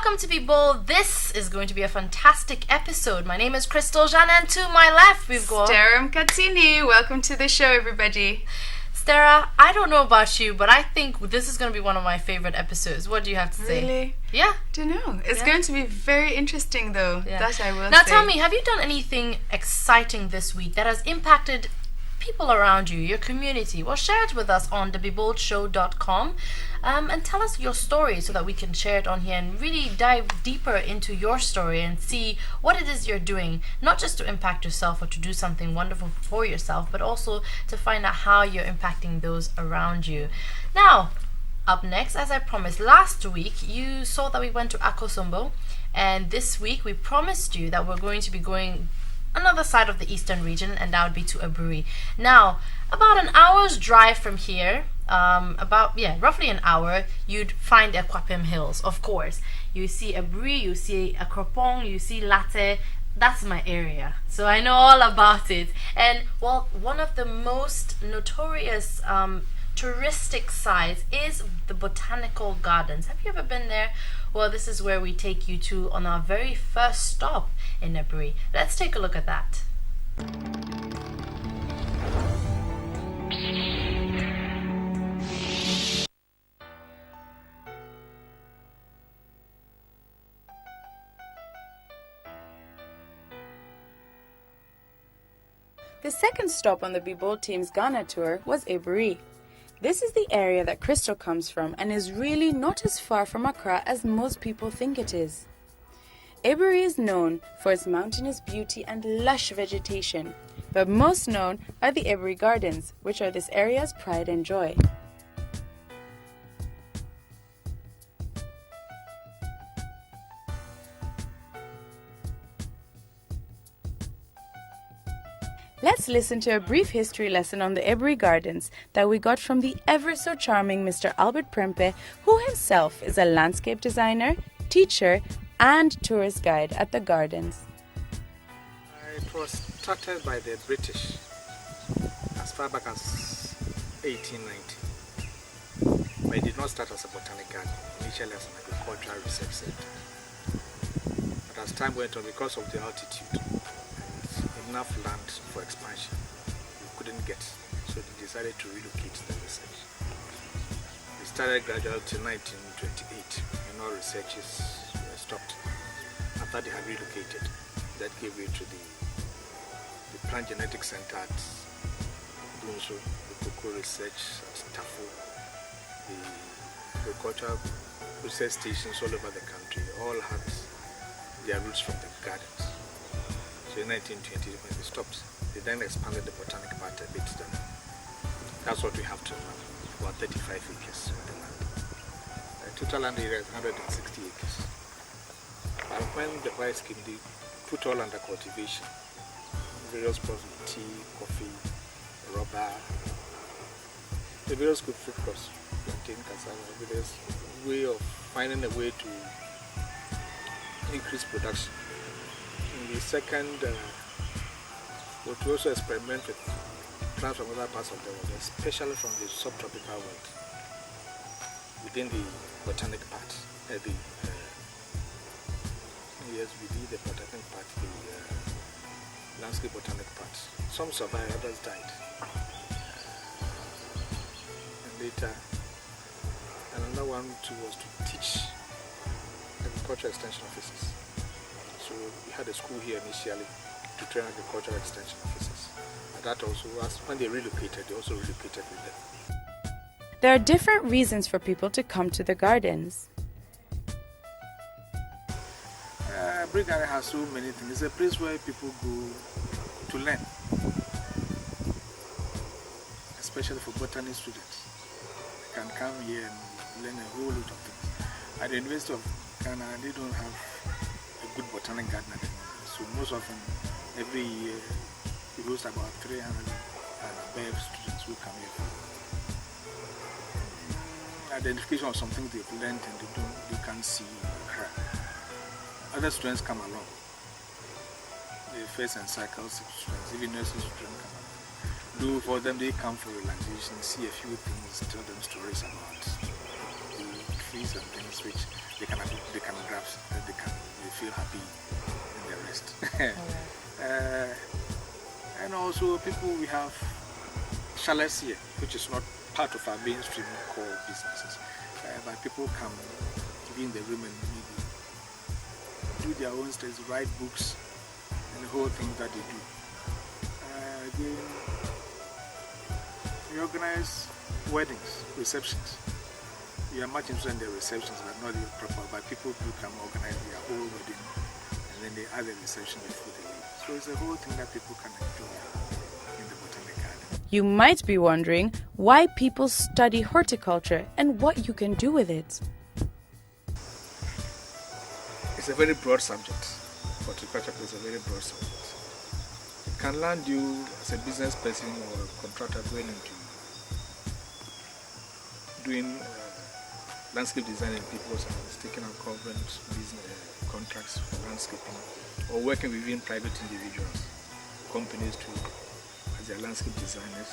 welcome to Be Bold. This is going to be a fantastic episode. My name is Crystal Jeanne, and to my left we've got Stera Mkatini. Welcome to the show, everybody. Stera. I don't know about you, but I think this is going to be one of my favorite episodes. What do you have to say? Really? Yeah. Don't know. It's going to be very interesting, though. Yeah. That I will Now say. tell me, have you done anything exciting this week that has impacted people around you, your community? Well, share it with us on thebeboldshow.com and tell us your story so that we can share it on here and really dive deeper into your story and see what it is you're doing, not just to impact yourself or to do something wonderful for yourself, but also to find out how you're impacting those around you. Now, up next, as I promised last week, you saw that we went to Akosombo, and this week we promised you that we're going to be going another side of the eastern region, and that would be to Aburi. Now, about an hour's drive from here, roughly an hour, you'd find the Akwapim Hills. Of course, you see Aburi, you see Akropong, you see Latte. That's my area, so I know all about it. And well, one of the most notorious touristic sites is the botanical gardens. Have you ever been there? Well, this is where we take you to on our very first stop in Aburi. Let's take a look at that. The second stop on the Be Bold team's Ghana tour was Aburi. This is the area that Crystal comes from and is really not as far from Accra as most people think it is. Aburi is known for its mountainous beauty and lush vegetation, but most known are the Aburi Gardens, which are this area's pride and joy. Let's listen to a brief history lesson on the Aburi Gardens that we got from the ever so charming Mr. Albert Prempe, who himself is a landscape designer, teacher, and tourist guide at the gardens. It was started by the British as far back as 1890. But it did not start as a botanic garden, initially as an agricultural research center. But as time went on, because of the altitude, enough land for expansion we couldn't get, so they decided to relocate the research. We started gradually till 1928 and all researches were stopped. After they had relocated, that gave way to the plant genetics center at Dunso, the cocoa research at Tafo, the agricultural research stations all over the country all had their roots from the gardens. So in 1920, when they stopped, they then expanded the botanic part a bit. Then that's what we have to now, about 35 acres of the land. The total land area is 160 acres. But when the rice came, they put all under cultivation. Various crops of tea, coffee, rubber, the various good food crops, plantain, cassava, various way of finding a way to increase production. In the second, we also experiment with plants from other parts of the world, especially from the subtropical world, within the botanic part. The botanic part, the landscape botanic part. Some survived, others died. And later, another one too was to teach agricultural extension officers. So we had a school here initially to train agricultural extension officers. And that also was, when they relocated, they also relocated with them. There are different reasons for people to come to the gardens. Aburi Garden has so many things. It's a place where people go to learn, especially for botany students. They can come here and learn a whole lot of things. At the University of Ghana, they don't have a good botanic garden at the moment. So most often, every year, we host about 300 and above students who come here for identification of some things they've learned and they can't see her. Other students come along. The first and cycle students, even nursery students come along. For them, they come for relaxation, see a few things, tell them stories about the trophies and things which they can grab, they feel happy in their rest. And also people, we have chalets here, which is not part of our mainstream core businesses, but people come be in the room and maybe do their own studies, write books, and the whole thing that they do. Again, we organize weddings, receptions. We are much interested in the receptions, but not the proper. But people do come organize their whole wedding, and then they add the reception before they leave. So it's a whole thing that people can enjoy in the botanic garden. You might be wondering why people study horticulture and what you can do with it. It's a very broad subject. Horticulture is a very broad subject. It can land you as a business person or a contractor going into doing landscape design in people's houses, taking out government business contracts for landscaping, or working within private individuals, companies to as their landscape designers.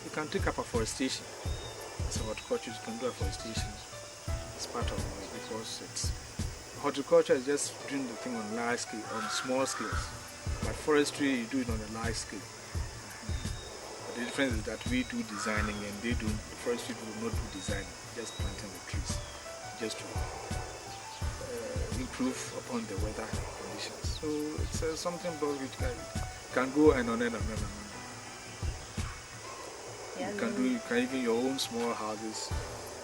You can take up afforestation. As a horticulture, you can do afforestation. It's part of it because horticulture is just doing the thing on large scale, on small scales. But forestry, you do it on a large scale. But the difference is that we do designing and they do, forestry do not do designing, just planting the trees, just to improve upon the weather conditions. So it's something broad which can go and on and on and on. You can even your own small houses,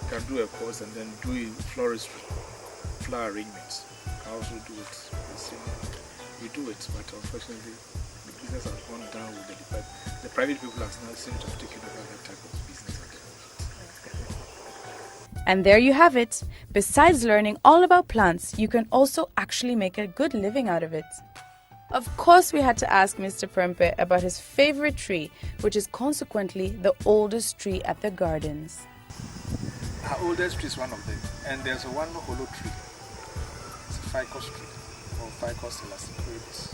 you can do a course and then do floristry, flower arrangements. You can also do it. We do it, but unfortunately the business has gone down with the department. The private people have now seem to have taken over that type of business. And there you have it. Besides learning all about plants, you can also actually make a good living out of it. Of course, we had to ask Mr. Prempe about his favorite tree, which is consequently the oldest tree at the gardens. Our oldest tree is one of them, and there's one hollow tree. It's a ficus tree, or Ficus elastocoides,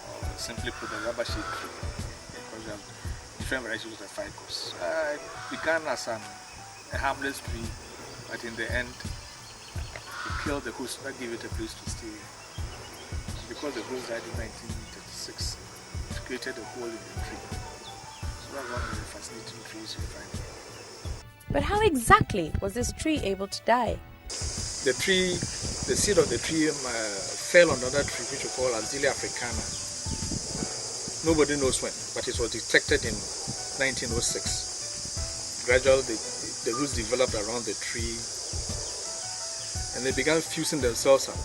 or simply put, the rubber shade tree, because we have different varieties of the ficus. It began as a harmless tree, but in the end, it killed the host that gave it a place to stay. Because the host died in 1936, it created a hole in the tree. So that's one of the fascinating trees you find. But how exactly was this tree able to die? The seed of the tree fell on another tree which we call Azealia africana. Nobody knows when, but it was detected in 1906. Gradually, the roots developed around the tree and they began fusing themselves up.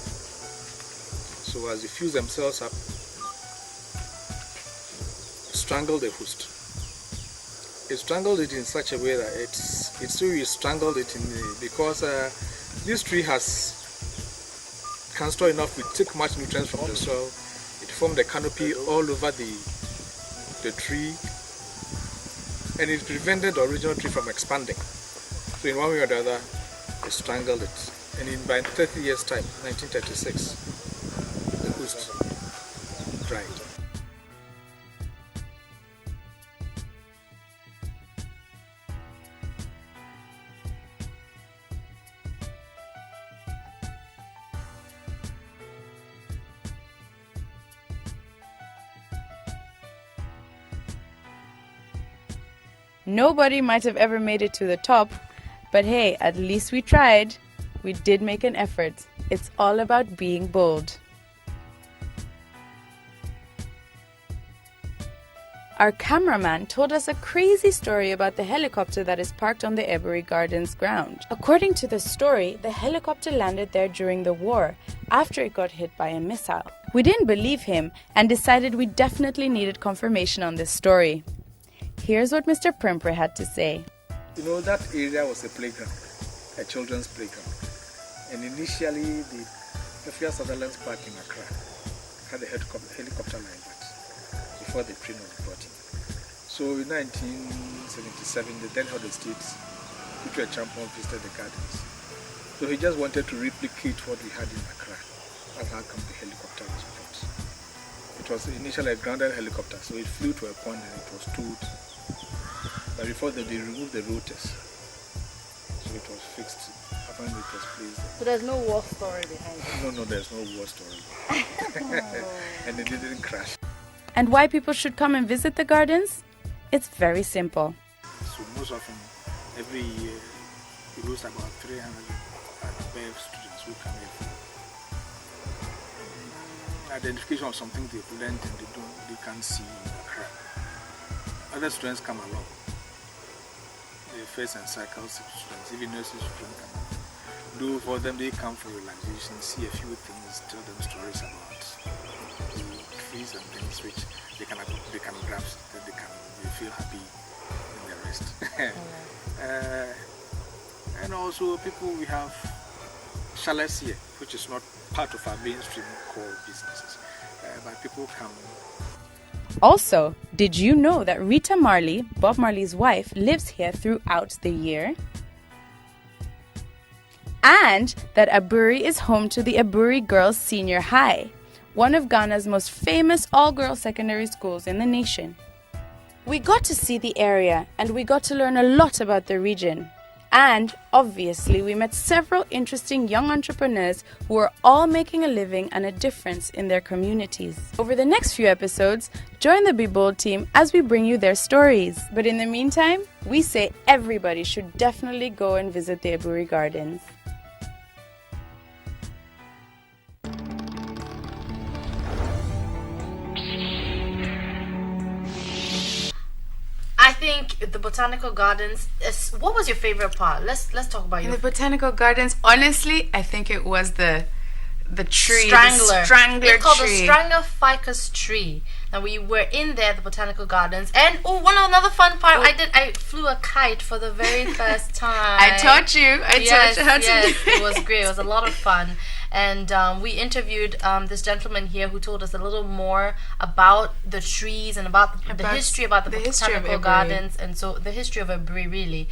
So as they fuse themselves up, strangled the host. It strangled it in such a way that it strangled it because this tree can store enough, it take much nutrients from the soil. It formed a canopy all over the tree, and it prevented the original tree from expanding. So in one way or the other, it strangled it. And in by 30 years' time, 1936, the host dried. Nobody might have ever made it to the top, but hey, at least we tried. We did make an effort. It's all about being bold. Our cameraman told us a crazy story about the helicopter that is parked on the Aburi Gardens ground. According to the story, the helicopter landed there during the war, after it got hit by a missile. We didn't believe him and decided we definitely needed confirmation on this story. Here's what Mr. Prempe had to say. You know, that area was a playground, a children's playground. And initially, the Efia Sutherland Park in Accra had a helicopter line, but before the train was brought in. So in 1977, the then head of the state, Kutu Champion, visited the gardens. So he just wanted to replicate what we had in Accra. That's how come the helicopter was brought. It was initially a grounded helicopter, so it flew to a point and it was towed. But before that, they removed the rotors. it was fixed. Apparently it was placed. So there's no war story behind it. No, there's no war story. And it didn't crash. And why people should come and visit the gardens? It's very simple. So most often, every year, we lose about 300 BEV students who come here for identification of something they've learned and they can't see in Accra. Other students come along. The first and second students, even nursery students come along. Do for them, they come for relaxation, see a few things, tell them stories about the trees and things which they can grasp, that they feel happy in the rest. And also people, we have chalets here, which is not part of our mainstream core businesses, but people come. Also, did you know that Rita Marley, Bob Marley's wife, lives here throughout the year? And that Aburi is home to the Aburi Girls Senior High, one of Ghana's most famous all-girls secondary schools in the nation. We got to see the area and we got to learn a lot about the region. And obviously, we met several interesting young entrepreneurs who are all making a living and a difference in their communities. Over the next few episodes, join the Be Bold team as we bring you their stories. But in the meantime, we say everybody should definitely go and visit the Aburi Gardens. I think the botanical gardens is. What was your favorite part? Let's talk about In your the botanical gardens, honestly, I think it was the tree, strangler. the strangler It's called tree. the strangler ficus tree. And we were in there, the botanical gardens, and another fun part. I flew a kite for the very first time. I taught you. Yes, how to yes, do it was great. It was a lot of fun. And we interviewed this gentleman here who told us a little more about the trees and about the history, about the history of botanical Aburi. gardens, and so the history of Aburi, really.